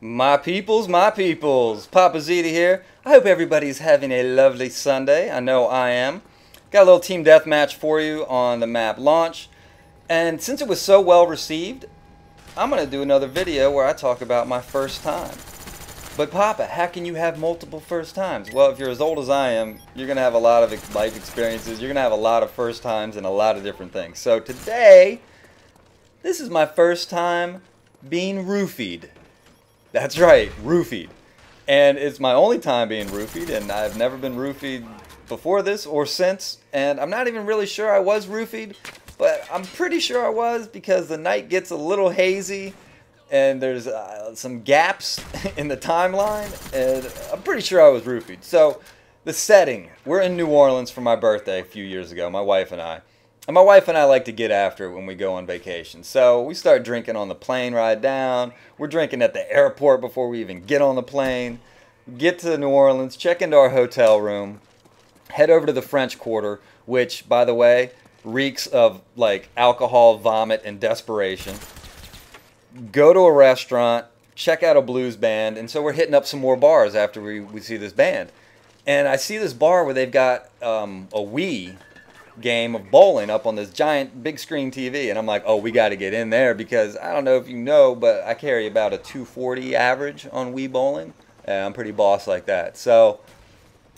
My peoples, papaziti here. I hope everybody's having a lovely Sunday. I know I am. Got a little team deathmatch for you on the map launch. And since it was so well received, I'm going to do another video where I talk about my first time. But Papa, how can you have multiple first times? Well, if you're as old as I am, you're going to have a lot of life experiences. You're going to have a lot of first times and a lot of different things. So today, this is my first time being roofied. That's right, roofied. And it's my only time being roofied, and I've never been roofied before this or since. And I'm not even really sure I was roofied, but I'm pretty sure I was because the night gets a little hazy and there's some gaps in the timeline, and I'm pretty sure I was roofied. So the setting, we're in New Orleans for my birthday a few years ago, my wife and I. And my wife and I like to get after it when we go on vacation. So we start drinking on the plane ride down. We're drinking at the airport before we even get on the plane. Get to New Orleans, check into our hotel room, head over to the French Quarter, which, by the way, reeks of like alcohol, vomit, and desperation. Go to a restaurant, check out a blues band, and so we're hitting up some more bars after we see this band. And I see this bar where they've got a Wii game of bowling up on this giant big screen TV, and I'm like, oh, we got to get in there because I don't know if you know, but I carry about a 240 average on Wii bowling, and I'm pretty boss like that. So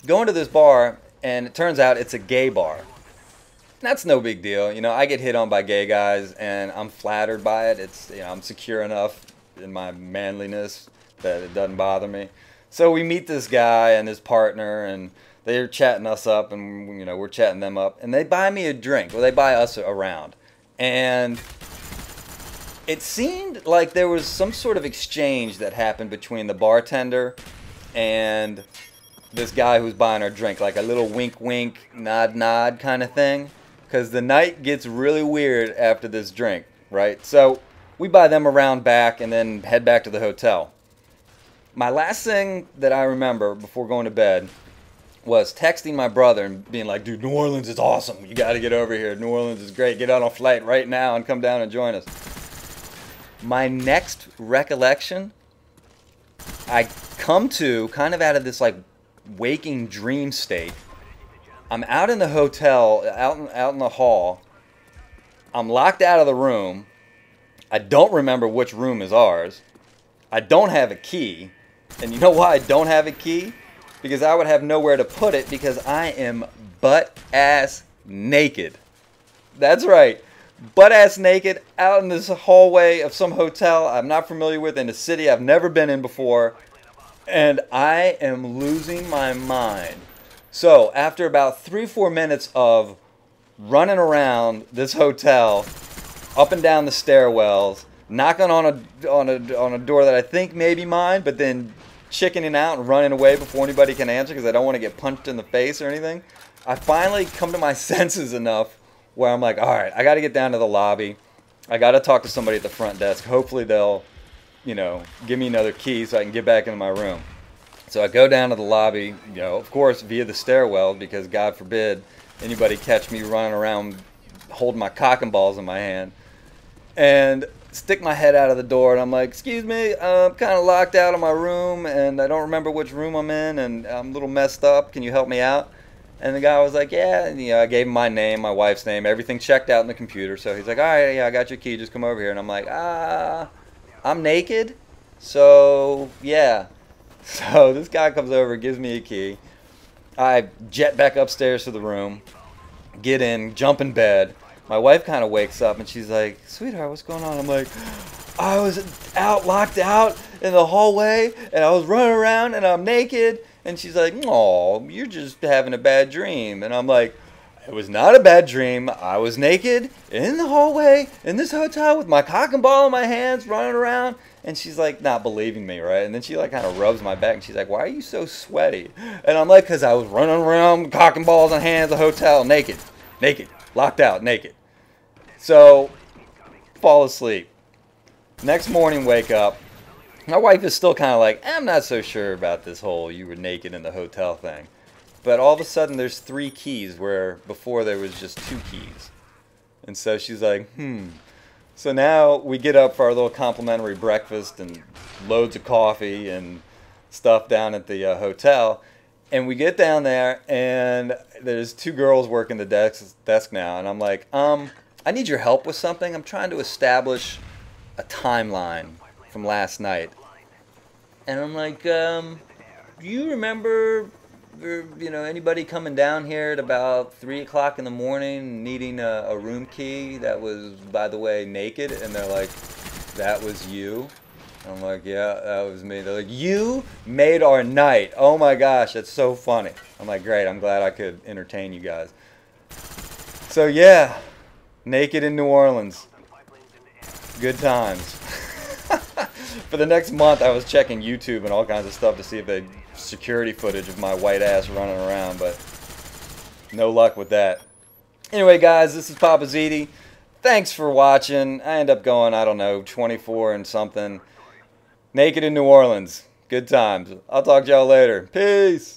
going to this bar, and it turns out it's a gay bar. That's no big deal, you know. I get hit on by gay guys, and I'm flattered by it. It's, you know, I'm secure enough in my manliness that it doesn't bother me. So we meet this guy and his partner, and they're chatting us up, and you know, we're chatting them up, and they buy me a drink. Well, they buy us a round, and it seemed like there was some sort of exchange that happened between the bartender and this guy who's buying our drink, like a little wink wink, nod nod kind of thing, because the night gets really weird after this drink, right? So we buy them a round back and then head back to the hotel. My last thing that I remember before going to bed was texting my brother and being like, dude, New Orleans is awesome. You got to get over here. New Orleans is great. Get on a flight right now and come down and join us. My next recollection, I come to kind of out of this like waking dream state. I'm out in the hotel, out in the hall. I'm locked out of the room. I don't remember which room is ours. I don't have a key. And you know why I don't have a key? Because I would have nowhere to put it because I am butt-ass naked. That's right. Butt-ass naked out in this hallway of some hotel I'm not familiar with in a city I've never been in before. And I am losing my mind. So after about 3-4 minutes of running around this hotel, up and down the stairwells, knocking on a door that I think may be mine, but then chickening out and running away before anybody can answer because I don't want to get punched in the face or anything, I finally come to my senses enough where I'm like, all right, I got to get down to the lobby. I got to talk to somebody at the front desk. Hopefully they'll, you know, give me another key so I can get back into my room. So I go down to the lobby, you know, of course, via the stairwell because God forbid anybody catch me running around holding my cock and balls in my hand. And stick my head out of the door, and I'm like, excuse me, I'm kind of locked out of my room, and I don't remember which room I'm in, and I'm a little messed up. Can you help me out? And the guy was like, yeah. And, you know, I gave him my name, my wife's name, everything checked out in the computer. So he's like, all right, yeah, I got your key. Just come over here. And I'm like, I'm naked. So, yeah. So this guy comes over, gives me a key. I jet back upstairs to the room, get in, jump in bed. My wife kind of wakes up and she's like, sweetheart, what's going on? I'm like, I was locked out in the hallway and I was running around and I'm naked. And she's like, oh, you're just having a bad dream. And I'm like, it was not a bad dream. I was naked in the hallway in this hotel with my cock and ball in my hands running around. And she's like not believing me, right? And then she like kind of rubs my back and she's like, why are you so sweaty? And I'm like, because I was running around, cock and balls in hands, the hotel, naked, locked out, naked. So, fall asleep. Next morning, wake up. My wife is still kind of like, I'm not so sure about this whole you were naked in the hotel thing. But all of a sudden, there's 3 keys where before there was just 2 keys. And so she's like, So now we get up for our little complimentary breakfast and loads of coffee and stuff down at the hotel. And we get down there, and there's two girls working the desk now. And I'm like, I need your help with something. I'm trying to establish a timeline from last night. And I'm like, do you remember, anybody coming down here at about 3 o'clock in the morning needing a room key that was, by the way, naked? And they're like, that was you? And I'm like, yeah, that was me. They're like, you made our night. Oh my gosh, that's so funny. I'm like, great, I'm glad I could entertain you guys. So yeah, naked in New Orleans. Good times. For the next month, I was checking YouTube and all kinds of stuff to see if they had security footage of my white ass running around, but no luck with that. Anyway, guys, this is Papaziti. Thanks for watching. I end up going, I don't know, 24 and something. Naked in New Orleans. Good times. I'll talk to y'all later. Peace.